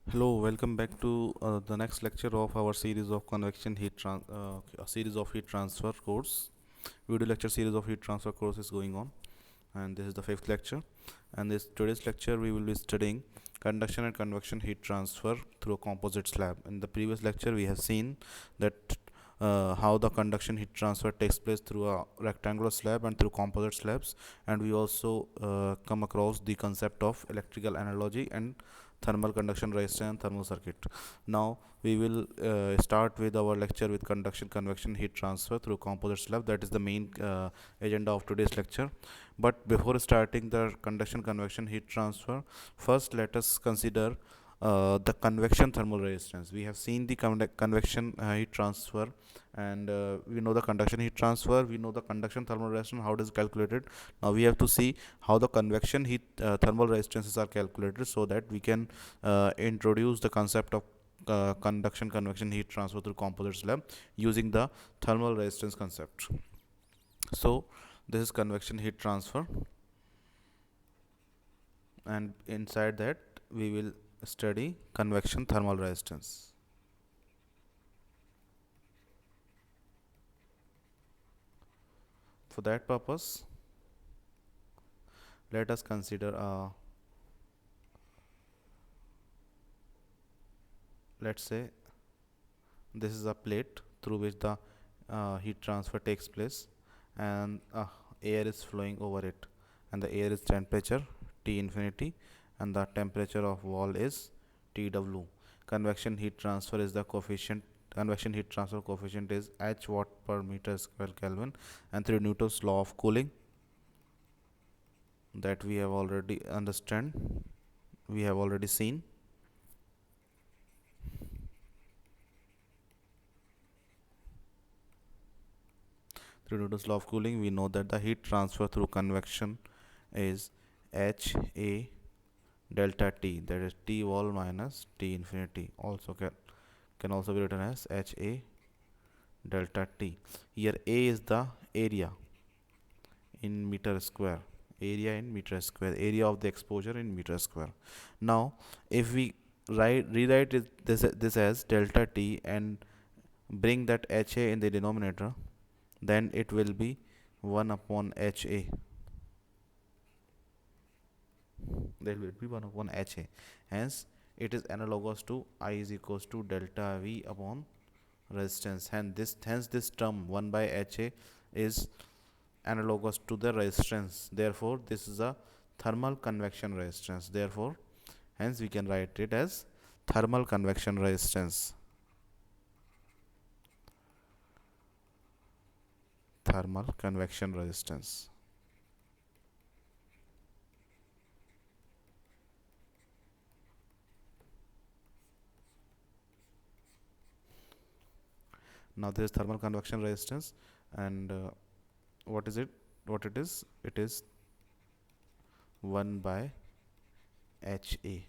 Hello, welcome back to the next lecture of our series of convection a series of heat transfer course. Video lecture series of heat transfer course is going on, and this is the fifth lecture. And this today's lecture we will be studying conduction and convection heat transfer through a composite slab. In the previous lecture, we have seen that how the conduction heat transfer takes place through a rectangular slab and through composite slabs, and we also come across the concept of electrical analogy and thermal conduction resistor and thermal circuit. Now we will start with our lecture with conduction convection heat transfer through composite slab. That is the main agenda of today's lecture. But before starting the conduction convection heat transfer, first let us consider the convection thermal resistance. We have seen the convection heat transfer, and we know the conduction heat transfer, we know the conduction thermal resistance, how it is calculated. Now we have to see how the convection heat thermal resistances are calculated, so that we can introduce the concept of conduction convection heat transfer through composite slab using the thermal resistance concept. So this is convection heat transfer, and inside that we will study convection thermal resistance. For that purpose, let us consider let's say this is a plate through which the heat transfer takes place, and air is flowing over it, and the air is temperature T infinity, and the temperature of wall is TW. Convection heat transfer is the coefficient. Convection heat transfer coefficient is H watt per meter square Kelvin, and through Newton's law of cooling that we have already seen. Through Newton's law of cooling, we know that the heat transfer through convection is H A delta T, that is T wall minus T infinity. Also can also be written as H A delta T. Here A is the area in meter square. Area in meter square. Area of the exposure in meter square. Now, if we rewrite this as delta T and bring that HA in the denominator, then it will be 1 upon HA. That will be 1 upon HA. Hence, it is analogous to I is equals to delta V upon resistance. Hence this term 1 by HA is analogous to the resistance. Therefore, this is a thermal convection resistance. Therefore, hence we can write it as thermal convection resistance. Thermal convection resistance. Now this is thermal convection resistance, and what is it? What it is? It is 1 by HA.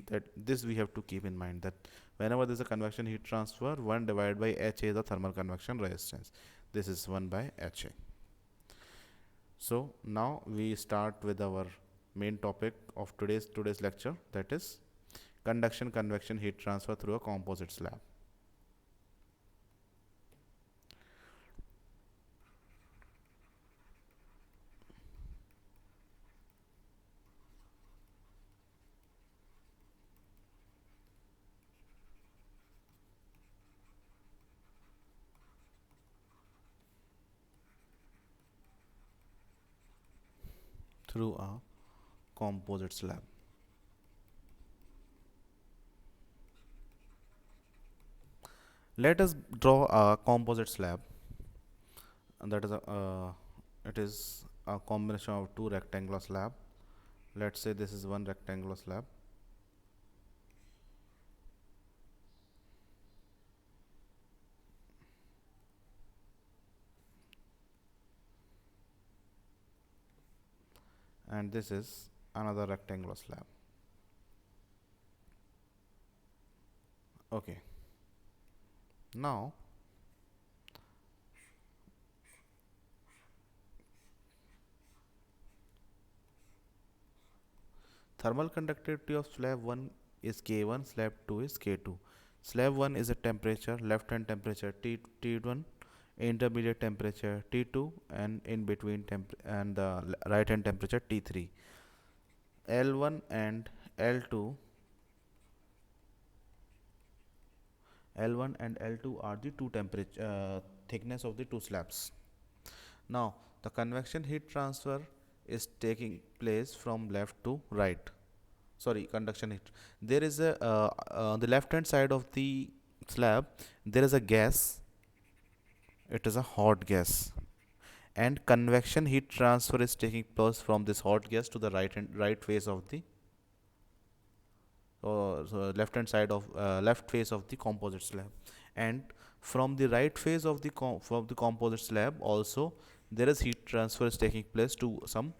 That this we have to keep in mind, that whenever there is a convection heat transfer, 1 divided by HA is the thermal convection resistance. This is 1 by HA. So now we start with our main topic of today's lecture, that is conduction convection heat transfer through a composite slab. Through a composite slab. Let us draw a composite slab, and that is it is a combination of two rectangular slab. Let's say this is one rectangular slab, and this is another rectangular slab. Okay. Now thermal conductivity of slab 1 is K1, slab 2 is K2. Slab 1 is a temperature, left hand temperature T1, intermediate temperature T2, and in between and the right hand temperature T3. L1 and L2 L1 and L2 are the two temperature thickness of the two slabs. Now the convection heat transfer is taking place from left to right. Sorry, conduction heat. There is a on the left hand side of the slab there is a gas. It is a hot gas, and convection heat transfer is taking place from this hot gas to the right face of the so left hand side of left face of the composite slab, and from the right face of the from the composite slab also there is heat transfer is taking place to some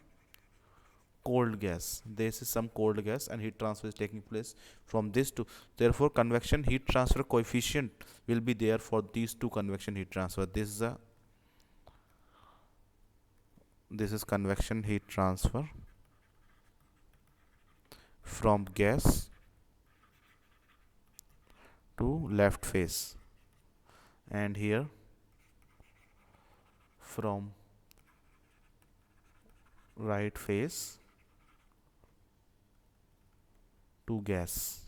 cold gas. This is some cold gas and heat transfer is taking place from this to, therefore convection heat transfer coefficient will be there for these two convection heat transfer. This is convection heat transfer from gas to left face, and here from right face to gas.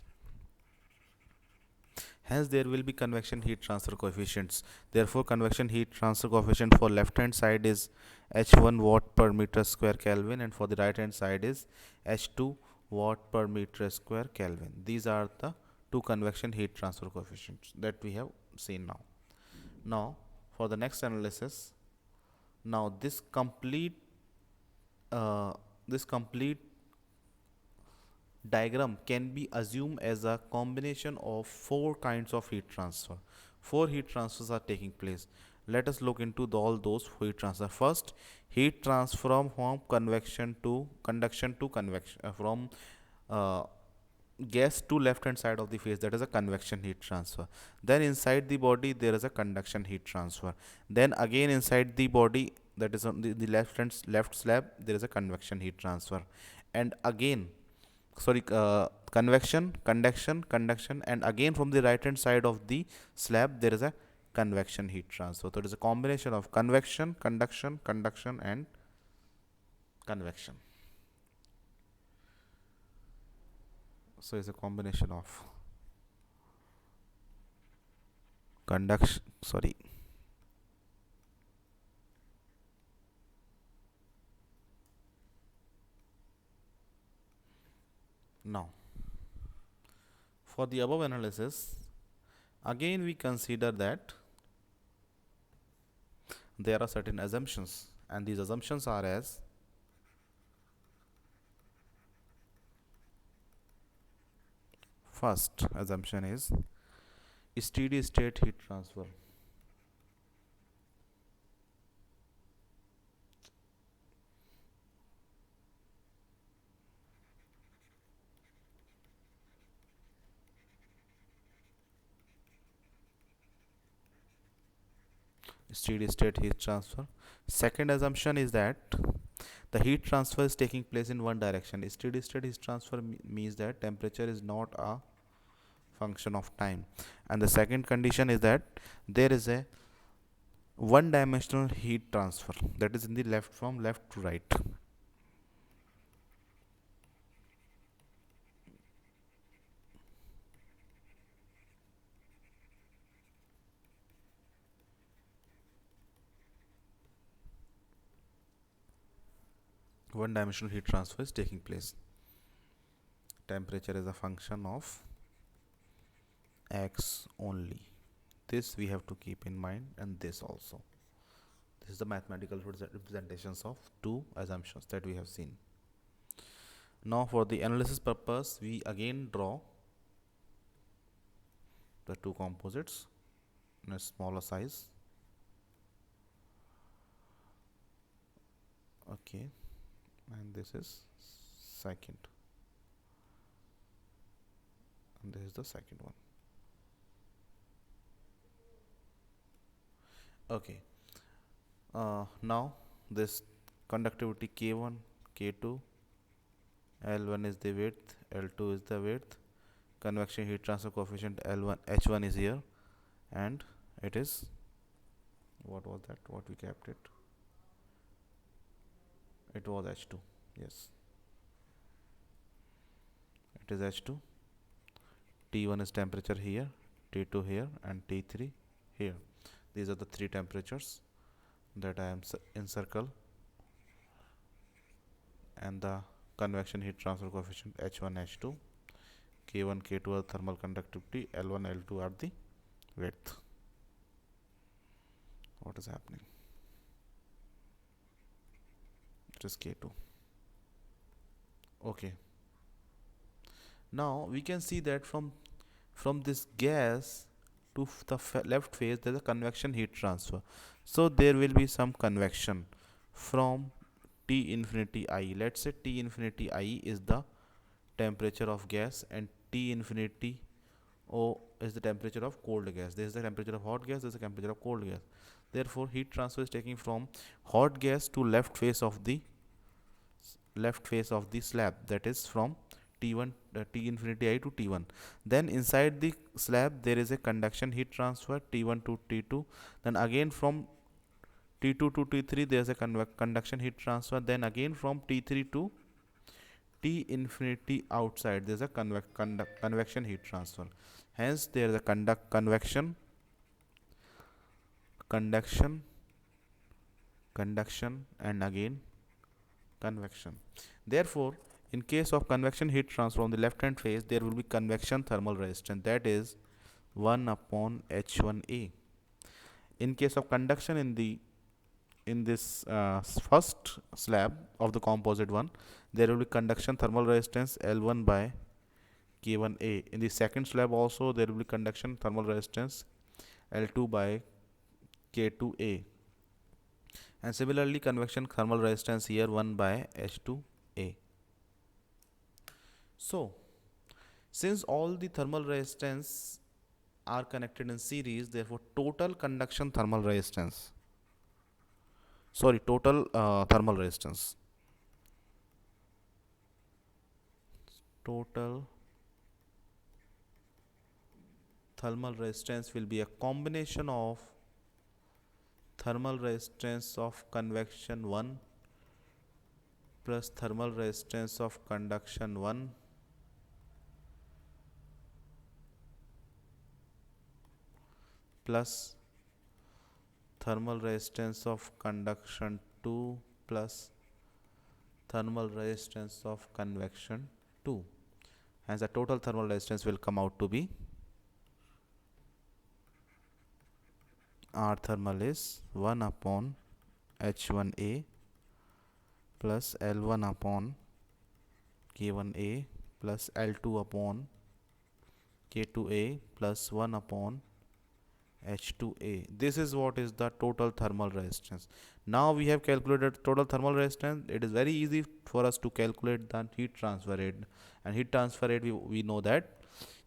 Hence there will be convection heat transfer coefficients. Therefore convection heat transfer coefficient for left hand side is H1 watt per meter square Kelvin, and for the right hand side is H2 watt per meter square Kelvin. These are the two convection heat transfer coefficients that we have seen now. Now for the next analysis, now this complete diagram can be assumed as a combination of four kinds of heat transfer. Four heat transfers are taking place. Let us look into all those heat transfer. First, heat transfer from convection to conduction to convection, from uh, gas to left hand side of the face, that is a convection heat transfer. Then inside the body there is a conduction heat transfer. Then again inside the body, that is on the left slab, there is a convection heat transfer. And again, sorry, convection, conduction, and again from the right hand side of the slab there is a convection heat transfer. So it is a combination of convection, conduction and convection. So it's a combination of conduction, sorry, now for the above analysis, again we consider that there are certain assumptions, and these assumptions are as: first assumption is steady state heat transfer. Steady state heat transfer. Second assumption is that the heat transfer is taking place in one direction. Steady state heat transfer means that temperature is not a function of time. And the second condition is that there is a one dimensional heat transfer, that is in the left, from left to right. One dimensional heat transfer is taking place. Temperature is a function of x only. This we have to keep in mind, and this also. This is the mathematical representations of two assumptions that we have seen. Now for the analysis purpose, we again draw the two composites in a smaller size. Okay, and this is second, and this is the second one. Okay, now this conductivity K1, K2, L1 is the width, L2 is the width, convection heat transfer coefficient L1 H1 is here, and it is, what was that, what we kept it, it was H2. Yes, it is H2. T1 is temperature here, T2 here, and T3 here. These are the three temperatures that I am in circle, and the convection heat transfer coefficient H1 H2, K1 K2 are thermal conductivity, L1 L2 are the width. What is happening? It is K2. Okay, now we can see that from this gas to the left phase there is a convection heat transfer, so there will be some convection from T infinity I. Let's say T infinity I is the temperature of gas, and T infinity O is the temperature of cold gas. This is the temperature of hot gas, this is the temperature of cold gas. Therefore heat transfer is taking from hot gas to left face of the slab, that is from T1 T infinity I to T1. Then inside the slab there is a conduction heat transfer T1 to T2. Then again from T2 to T3 there is a conduction heat transfer. Then again from T3 to T infinity outside there is a convection heat transfer. Hence there is a conduction, and again convection. Therefore in case of convection heat transfer on the left hand phase there will be convection thermal resistance, that is 1 upon H1A. In case of conduction in this first slab of the composite one, there will be conduction thermal resistance L1 by K1A. In the second slab also there will be conduction thermal resistance L2 by K2A, and similarly convection thermal resistance here 1 by H2A. So since all the thermal resistance are connected in series, therefore total thermal resistance total thermal resistance will be a combination of thermal resistance of convection 1 plus thermal resistance of conduction 1 plus thermal resistance of conduction 2 plus thermal resistance of convection 2. Hence the total thermal resistance will come out to be, R thermal is 1 upon H1A plus L1 upon K1A plus L2 upon K2A plus 1 upon H2A. This is what is the total thermal resistance. Now we have calculated total thermal resistance. It is very easy for us to calculate the heat transfer rate, and heat transfer rate we know that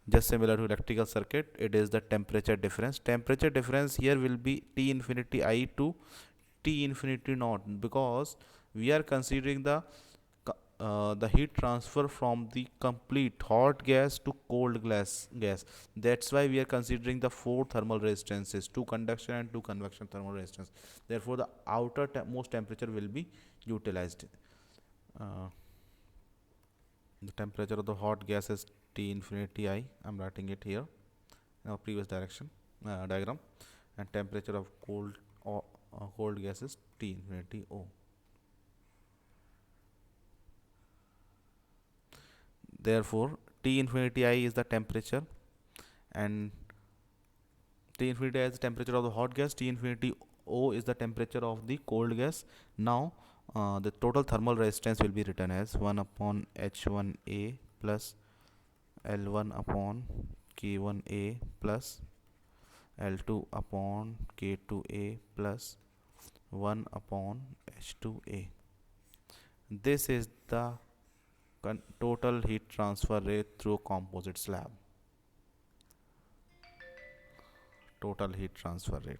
just similar to electrical circuit, it is the temperature difference. Temperature difference here will be T infinity I to T infinity naught, because we are considering the heat transfer from the complete hot gas to cold gas. That's why we are considering the four thermal resistances, two conduction and two convection thermal resistance. Therefore the outer most temperature will be utilized. The temperature of the hot gas is T infinity I. I'm writing it here in our previous diagram, and temperature of cold gas is T infinity O. Therefore T infinity I is the temperature, and T infinity I is the temperature of the hot gas, T infinity O is the temperature of the cold gas. Now the total thermal resistance will be written as 1 upon H1A plus L1 upon K1A plus L2 upon K2A plus 1 upon H2A. This is the total heat transfer rate through composite slab. Total heat transfer rate.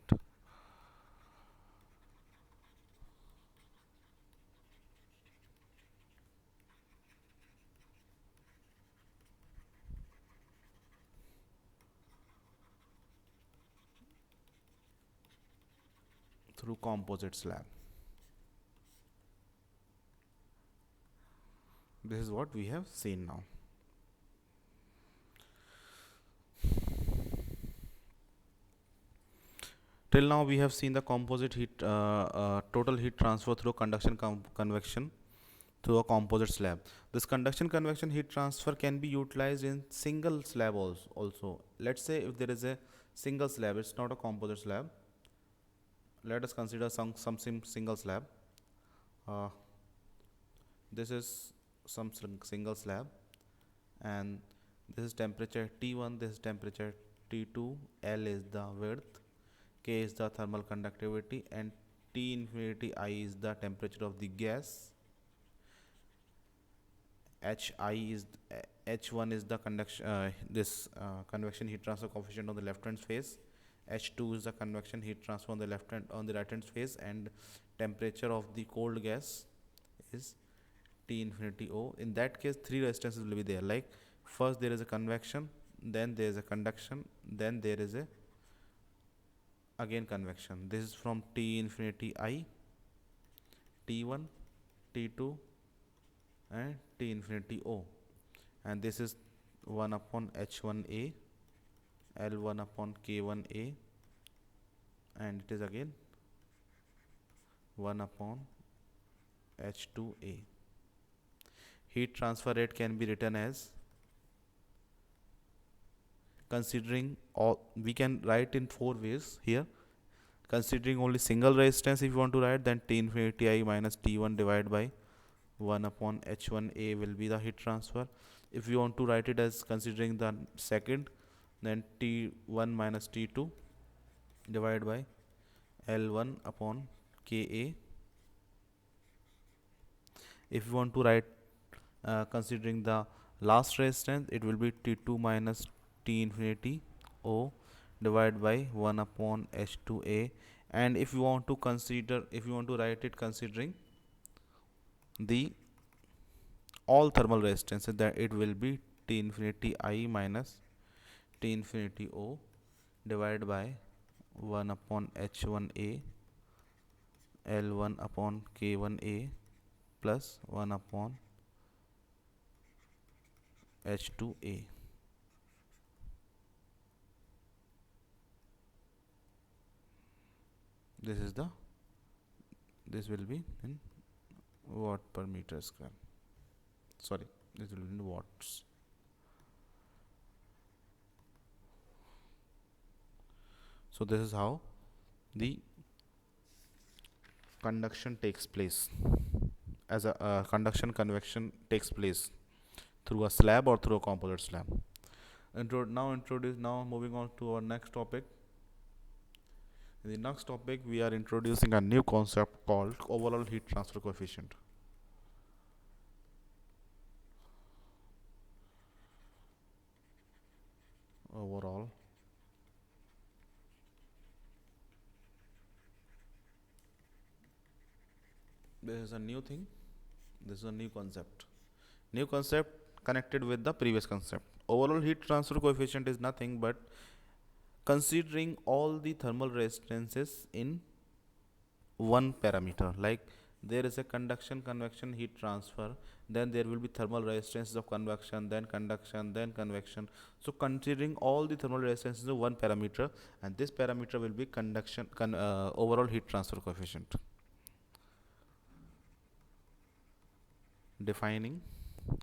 through composite slab. This is what we have seen now. Till now we have seen the composite heat total heat transfer through conduction convection through a composite slab. This conduction convection heat transfer can be utilized in single slab also. Let's say if there is a single slab, it's not a composite slab. Let us consider some single slab. This is some single slab, and this is temperature T1, this is temperature T2, L is the width, K is the thermal conductivity, and T infinity I is the temperature of the gas. H1 is the conduction convection heat transfer coefficient on the left hand phase. H2 is the convection heat transfer on the right hand phase, and temperature of the cold gas is T infinity O. In that case, three resistances will be there. Like first there is a convection, then there is a conduction, then there is a again convection. This is from T infinity I, T1, T2, and T infinity O, and this is 1 upon H1A, L1 upon K1A, and it is again 1 upon H2A. Heat transfer rate can be written as, considering all, we can write in four ways here. Considering only single resistance, if you want to write, then T infinity I minus T1 divided by 1 upon H1A will be the heat transfer. If you want to write it as considering the second, then T1 minus T2 divided by L1 upon Ka. If you want to write considering the last resistance, it will be T2 minus T infinity O divided by 1 upon H2A. And if you want to write it considering the all thermal resistances, that it will be T infinity I minus T infinity O divided by 1 upon H1A, L1 upon K1A plus 1 upon H2A. This will be in watt per meter square. Sorry, this will be in watts. So this is how the conduction takes place, as a conduction convection takes place through a slab or through a composite slab. Now moving on to our next topic. In the next topic, we are introducing a new concept called overall heat transfer coefficient. Overall this is a new thing. This is a new concept connected with the previous concept. Overall heat transfer coefficient is nothing but considering all the thermal resistances in one parameter. Like there is a conduction convection heat transfer, then there will be thermal resistances of convection, then conduction, then convection. So considering all the thermal resistances of one parameter, and this parameter will be conduction overall heat transfer coefficient. Defining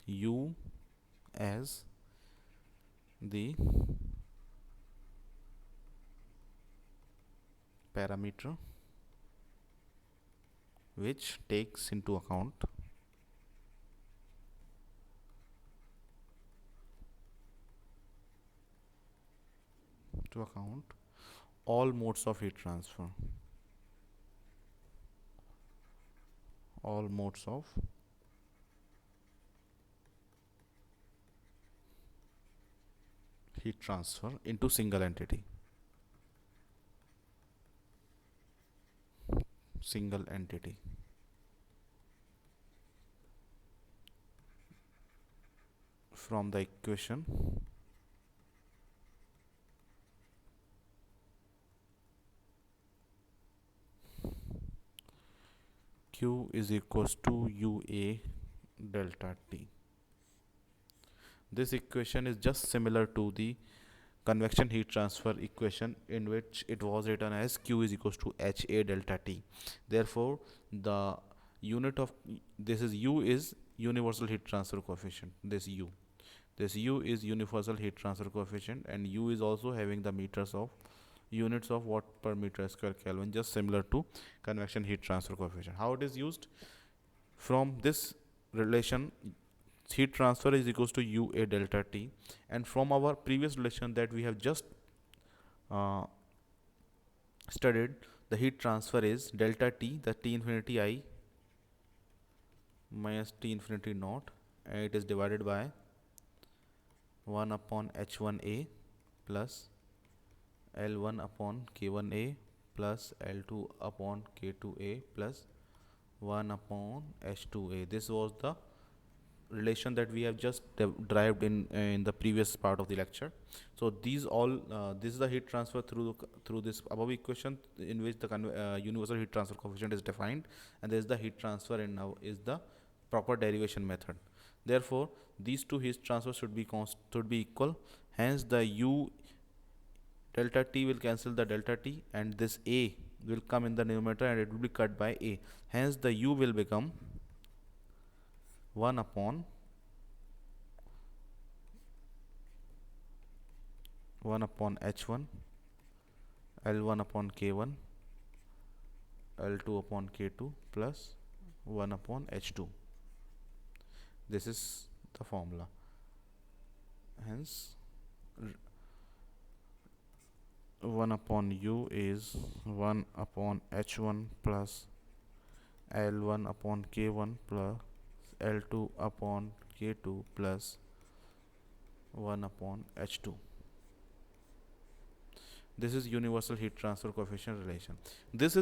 U as the parameter which takes into account all modes of heat transfer, all modes of heat transfer into single entity. From the equation, Q is equals to UA delta T. This equation is just similar to the convection heat transfer equation, in which it was written as Q is equals to HA delta T. Therefore, the unit of this is U is universal heat transfer coefficient. This U is universal heat transfer coefficient, and U is also having the meters of units of watt per meter square Kelvin, just similar to convection heat transfer coefficient. How it is used? From this relation, heat transfer is equals to UA delta T, and from our previous relation that we have just uh, studied, the heat transfer is delta T, the T infinity I minus T infinity naught, and it is divided by 1 upon H1A plus L1 upon K1A plus L2 upon K2A plus 1 upon H2A. This was the relation that we have just derived in the previous part of the lecture. So these all this is the heat transfer through this above equation, in which the universal heat transfer coefficient is defined, and there is the heat transfer, and now is the proper derivation method. Therefore, these two heat transfers should be equal. Hence, the U delta T will cancel the delta T, and this A will come in the numerator, and it will be cut by A. Hence, the U will become 1 upon H1, L1 upon K1, L2 upon K2 plus 1 upon H2. This is the formula. Hence, 1 upon U is 1 upon H1 plus L1 upon K1 plus L2 upon K2 plus 1 upon H2. This is universal heat transfer coefficient relation. This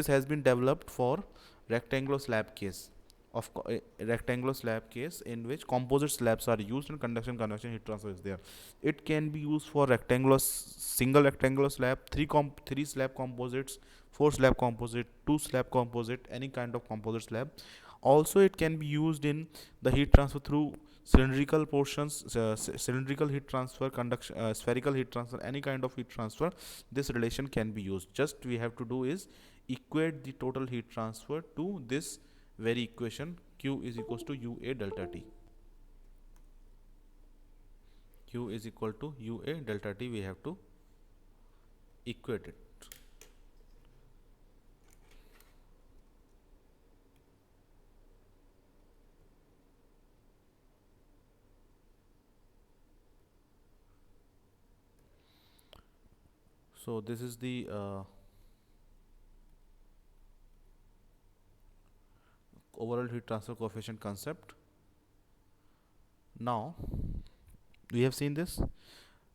has been developed for rectangular slab case rectangular slab case, in which composite slabs are used and convection heat transfer is there. It can be used for single rectangular slab, three slab composites, 4 slab composite, 2 slab composite, any kind of composite slab. Also, it can be used in the heat transfer through cylindrical portions, cylindrical heat transfer, spherical heat transfer, any kind of heat transfer. This relation can be used. Just we have to do is equate the total heat transfer to this very equation. Q is equals to UA delta T. Q is equal to UA delta T. We have to equate it. So this is the overall heat transfer coefficient concept. Now we have seen this.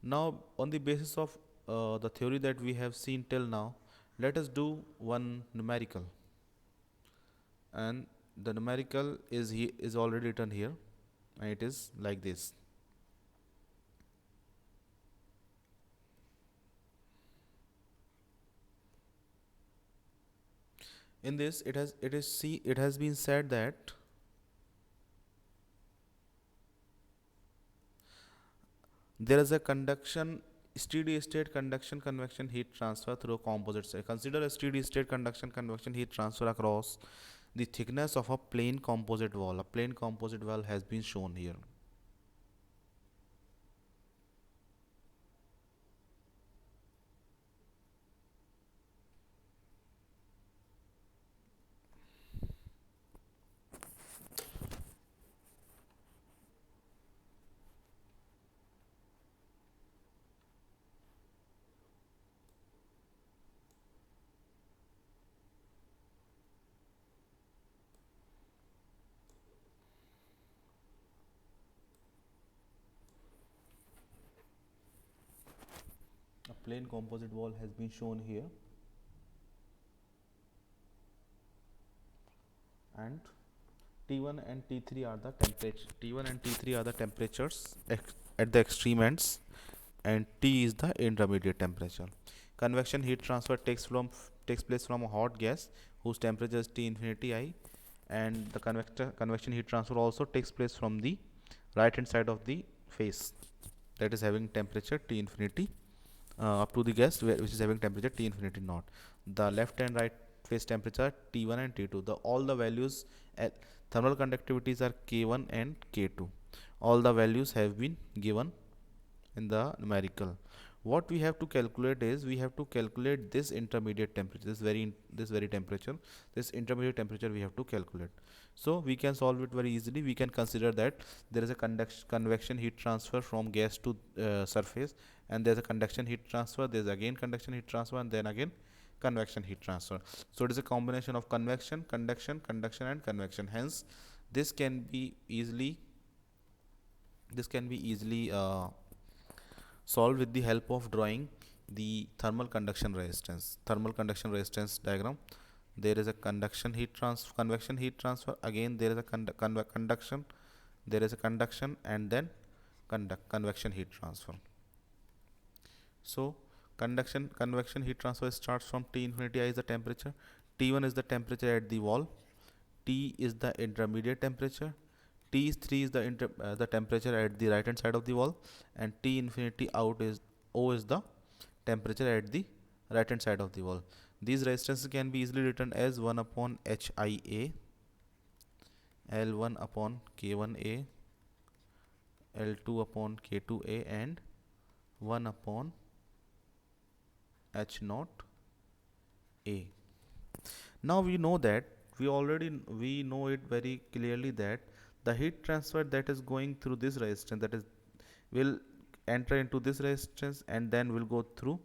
Now, on the basis of the theory that we have seen till now, let us do one numerical. And the numerical is already written here, and it is like this. In this, it has been said that there is a steady state conduction convection heat transfer through a composite cell. Consider a steady state conduction convection heat transfer across the thickness of a plain composite wall. A plain composite wall has been shown here. A plain composite wall has been shown here, and T1 and T3 are the temperatures at the extreme ends, and T is the intermediate temperature. Convection heat transfer takes place from a hot gas whose temperature is T infinity I, and the convection heat transfer also takes place from the right hand side of the face, that is having temperature T infinity up to the gas which is having temperature T infinity naught. The left and right phase temperature T1 and T2. The all the values at thermal conductivities are K1 and K2. All the values have been given in the numerical. What we have to calculate is we have to calculate this intermediate temperature, this very temperature, this intermediate temperature we have to calculate. So we can solve it very easily. We can consider that there is a convection heat transfer from gas to surface, and there's a conduction heat transfer, there's again conduction heat transfer, and then again convection heat transfer. So it is a combination of convection, conduction, and convection. Hence this can be easily solved with the help of drawing the thermal conduction resistance diagram. There is a convection heat transfer, again there is a conduction, there is a conduction, and then convection heat transfer. So convection heat transfer starts from T infinity. I is the temperature, T1 is the temperature at the wall, T is the intermediate temperature, T3 is the temperature at the right hand side of the wall, and T infinity out is O is the temperature at the right hand side of the wall. These resistances can be easily written as 1 upon HIA, L1 upon K1A, L2 upon K2A, and 1 upon H naught A. Now we know that we know it very clearly that the heat transfer that is going through this resistance, that is will enter into this resistance and then will go through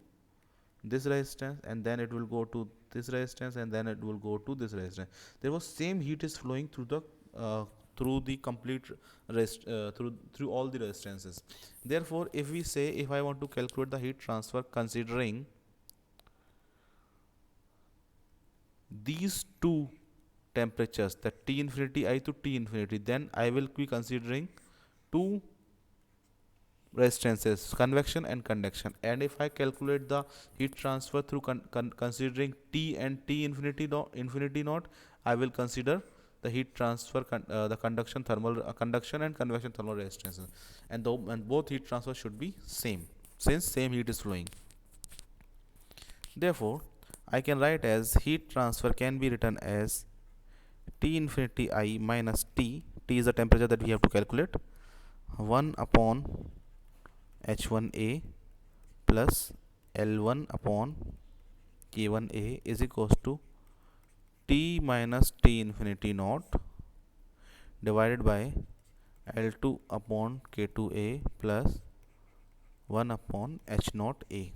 this resistance, and then it will go to this resistance, and then it will go to this resistance. There was same heat is flowing through the complete through all the resistances. Therefore, if I want to calculate the heat transfer considering these two temperatures, the T infinity I to T infinity, then I will be considering two resistances, convection and conduction. And if I calculate the heat transfer through considering T and T infinity naught, I will consider the heat transfer the conduction and convection thermal resistances, and both heat transfer should be same since same heat is flowing. Therefore I can write as heat transfer can be written as T infinity I minus T is the temperature that we have to calculate, 1 upon H1A plus L1 upon K1A is equals to T minus T infinity naught divided by L2 upon K2A plus 1 upon H naught A.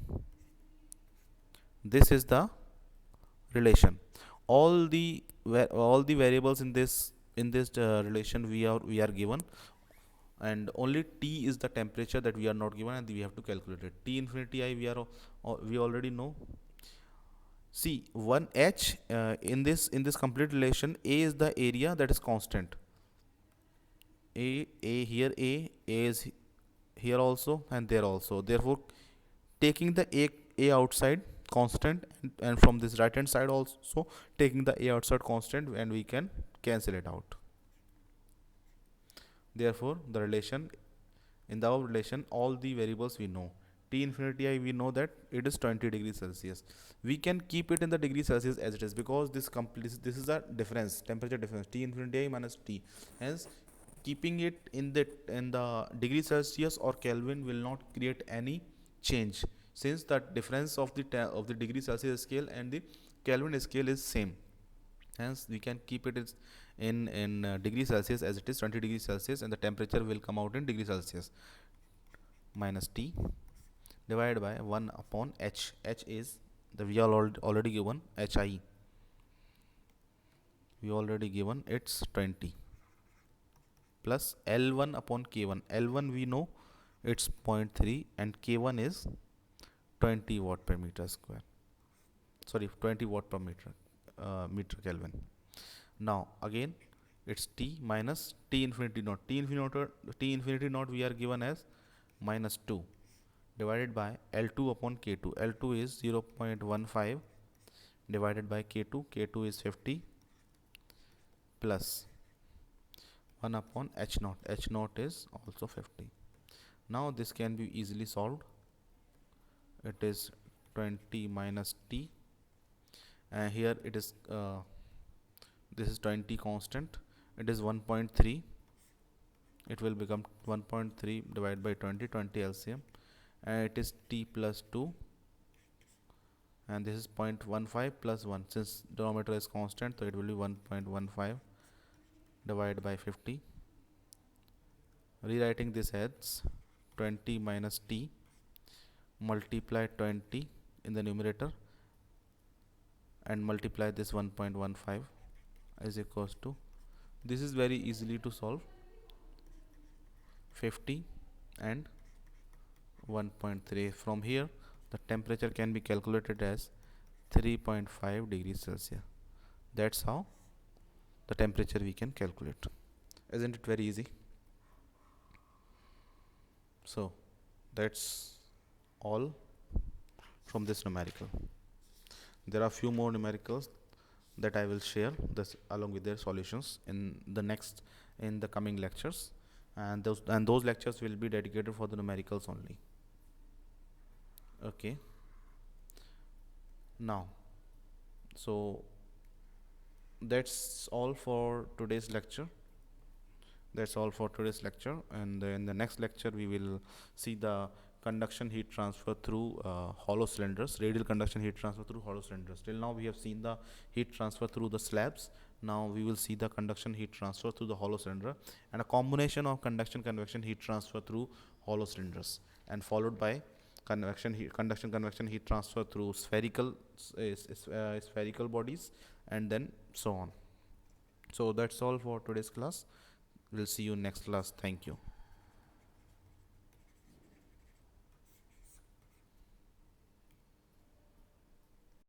This is the relation. All the variables in this relation we are given, and only T is the temperature that we are not given, and we have to calculate it. T infinity I we already know. See, 1 H in this complete relation, A is the area that is constant. A is here also and there also. Therefore, taking the A outside constant, and from this right hand side also taking the A outside constant, and we can cancel it out. Therefore, the relation in the above relation, all the variables we know. T infinity I we know that it is 20 degrees Celsius. We can keep it in the degree Celsius as it is, because this is the difference, temperature difference, T infinity I minus T. Hence, keeping it in the degree Celsius or Kelvin will not create any change, since the difference of the degree Celsius scale and the Kelvin scale is same. Hence we can keep it in degree Celsius as it is, 20 degrees Celsius, and the temperature will come out in degree Celsius. Minus T divided by 1 upon H. H is the we are already given HI. We already given it's 20 plus L1 upon K1. L1 we know it's 0.3 and K1 is 20 watt per meter square. Sorry, 20 watt per meter Kelvin. Now again it's T minus T infinity naught. T infinity naught we are given as minus 2 divided by L2 upon K2. L2 is 0.15 divided by K2. K2 is 50 plus 1 upon h naught. H naught is also 50. Now this can be easily solved. It is 20 minus t, and here it is this is 20 constant, it is 1.3, it will become 1.3 divided by 20, 20 LCM, and it is t plus 2, and this is 0.15 plus 1, since denominator is constant, so it will be 1.15 divided by 50. Rewriting this as 20 minus t multiply 20 in the numerator and multiply this 1.15 is equals to, this is very easily to solve, 50 and 1.3. From here the temperature can be calculated as 3.5 degrees Celsius. That's how the temperature we can calculate. Isn't it very easy? So that's all from this numerical. There are few more numericals that I will share this along with their solutions in the coming lectures, and those lectures will be dedicated for the numericals only. Okay, now so that's all for today's lecture. And in the next lecture we will see the conduction heat transfer through hollow cylinders, radial conduction heat transfer through hollow cylinders. Till now we have seen the heat transfer through the slabs. Now we will see the conduction heat transfer through the hollow cylinder, and a combination of conduction convection heat transfer through hollow cylinders, and followed by conduction convection heat transfer through spherical bodies, and then so on. So that's all for today's class. We'll see you next class. Thank you.